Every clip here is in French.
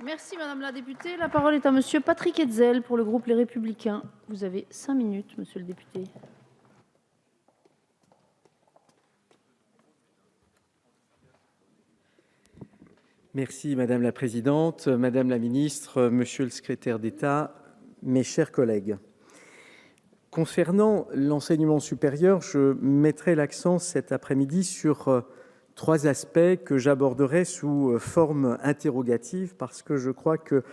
Merci madame la députée. La parole est à monsieur Patrick Hetzel pour le groupe Les Républicains. Vous avez 5 minutes, monsieur le député. Merci madame la présidente, madame la ministre, monsieur le secrétaire d'État, mes chers collègues. Concernant l'enseignement supérieur, je mettrai l'accent cet après-midi sur 3 aspects que j'aborderai sous forme interrogative parce que je crois que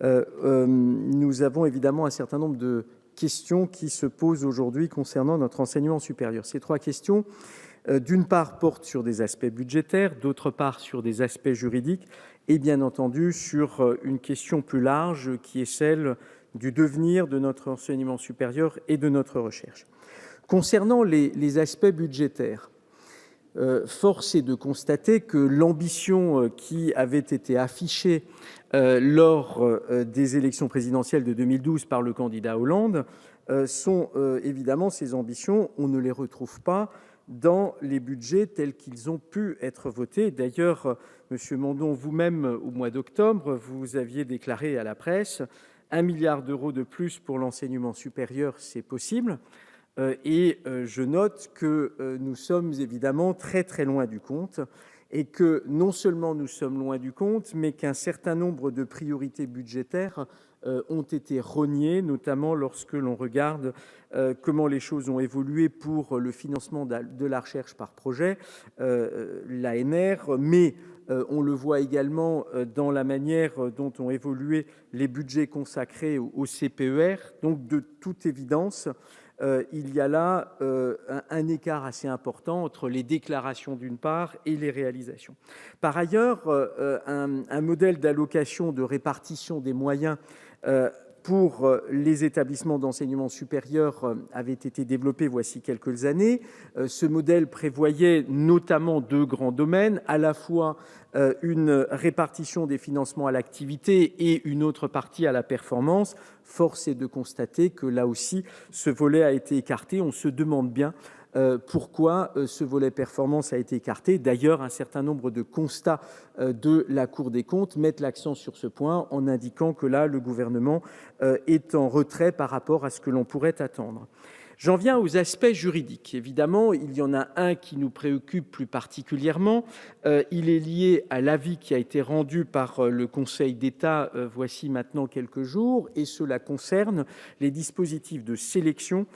nous avons évidemment un certain nombre de questions qui se posent aujourd'hui concernant notre enseignement supérieur. Ces 3 questions, d'une part, portent sur des aspects budgétaires, d'autre part, sur des aspects juridiques et bien entendu sur une question plus large qui est celle du devenir de notre enseignement supérieur et de notre recherche. Concernant les aspects budgétaires, force est de constater que l'ambition qui avait été affichée lors des élections présidentielles de 2012 par le candidat Hollande sont évidemment ces ambitions, on ne les retrouve pas dans les budgets tels qu'ils ont pu être votés. D'ailleurs, Monsieur Mandon, vous-même, au mois d'octobre, vous aviez déclaré à la presse 1 milliard d'euros de plus pour l'enseignement supérieur, c'est possible. Et je note que nous sommes évidemment très très loin du compte et que non seulement nous sommes loin du compte, mais qu'un certain nombre de priorités budgétaires ont été rognées, notamment lorsque l'on regarde comment les choses ont évolué pour le financement de la recherche par projet, l'ANR, mais on le voit également dans la manière dont ont évolué les budgets consacrés au CPER. Donc de toute évidence, il y a là un écart assez important entre les déclarations d'une part et les réalisations. Par ailleurs, un modèle d'allocation, de répartition des moyens pour les établissements d'enseignement supérieur avait été développé voici quelques années. Ce modèle prévoyait notamment 2 grands domaines, à la fois une répartition des financements à l'activité et une autre partie à la performance. Force est de constater que là aussi, ce volet a été écarté. On se demande bien pourquoi ce volet performance a été écarté. D'ailleurs, un certain nombre de constats de la Cour des comptes mettent l'accent sur ce point en indiquant que là, le gouvernement est en retrait par rapport à ce que l'on pourrait attendre. J'en viens aux aspects juridiques. Évidemment, il y en a un qui nous préoccupe plus particulièrement. Il est lié à l'avis qui a été rendu par le Conseil d'État voici maintenant quelques jours, et cela concerne les dispositifs de sélection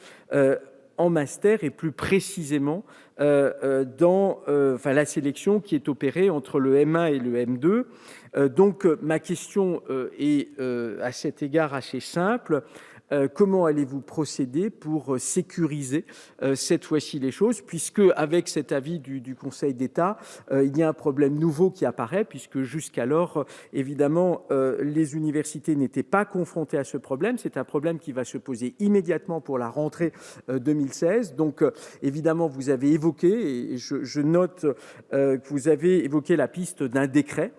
en master et plus précisément dans la sélection qui est opérée entre le M1 et le M2. Donc ma question est à cet égard assez simple. Comment allez-vous procéder pour sécuriser cette fois-ci les choses, puisque avec cet avis du Conseil d'État, il y a un problème nouveau qui apparaît, puisque jusqu'alors, évidemment, les universités n'étaient pas confrontées à ce problème. C'est un problème qui va se poser immédiatement pour la rentrée 2016. Donc, évidemment, vous avez évoqué, et je note que vous avez évoqué la piste d'un décret,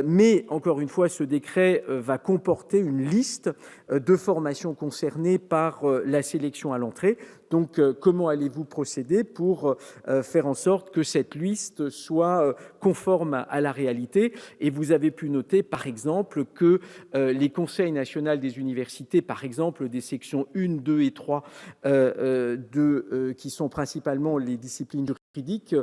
mais encore une fois, ce décret va comporter une liste de formations concernées par la sélection à l'entrée. Donc, comment allez-vous procéder pour faire en sorte que cette liste soit conforme à la réalité? Et vous avez pu noter, par exemple, que les conseils nationaux des universités, par exemple, des sections 1, 2 et 3, qui sont principalement les disciplines juridiques,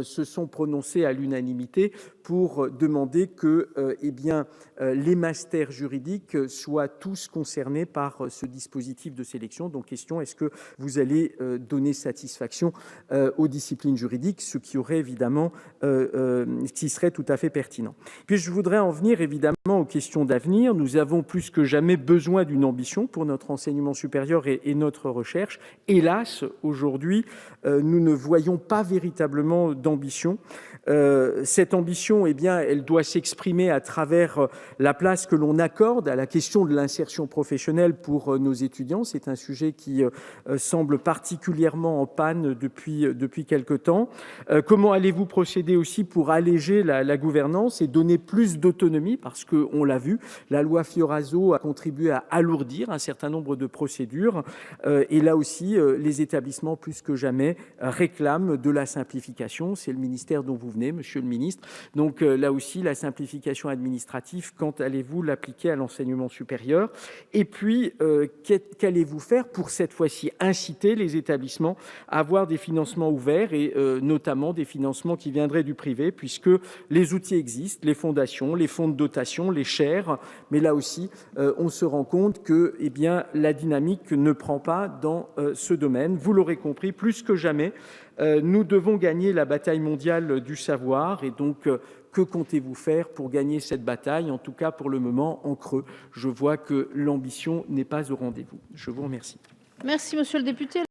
se sont prononcés à l'unanimité pour demander que les masters juridiques soient tous concernés par ce dispositif de sélection. Donc, question, est-ce que vous allez donner satisfaction aux disciplines juridiques, ce qui aurait évidemment, qui serait tout à fait pertinent. Puis je voudrais en venir évidemment aux questions d'avenir. Nous avons plus que jamais besoin d'une ambition pour notre enseignement supérieur et notre recherche. Hélas, aujourd'hui, nous ne voyons pas véritablement d'ambition. Cette ambition, elle doit s'exprimer à travers la place que l'on accorde à la question de l'insertion professionnelle pour nos étudiants. C'est un sujet qui semble particulièrement en panne depuis quelque temps. Comment allez-vous procéder aussi pour alléger la gouvernance et donner plus d'autonomie? Parce qu'on l'a vu, la loi Fioraso a contribué à alourdir un certain nombre de procédures. Et là aussi, les établissements, plus que jamais, réclament de la simplification. C'est le ministère dont vous souvenez, monsieur le ministre. Donc là aussi, la simplification administrative, quand allez-vous l'appliquer à l'enseignement supérieur? Et puis, qu'allez-vous faire pour cette fois-ci inciter les établissements à avoir des financements ouverts et notamment des financements qui viendraient du privé, puisque les outils existent, les fondations, les fonds de dotation, les chaires, mais là aussi, on se rend compte que la dynamique ne prend pas dans ce domaine. Vous l'aurez compris, plus que jamais, nous devons gagner la bataille mondiale du savoir. Et donc, que comptez-vous faire pour gagner cette bataille? En tout cas, pour le moment, en creux, je vois que l'ambition n'est pas au rendez-vous. Je vous remercie. Merci, monsieur le député.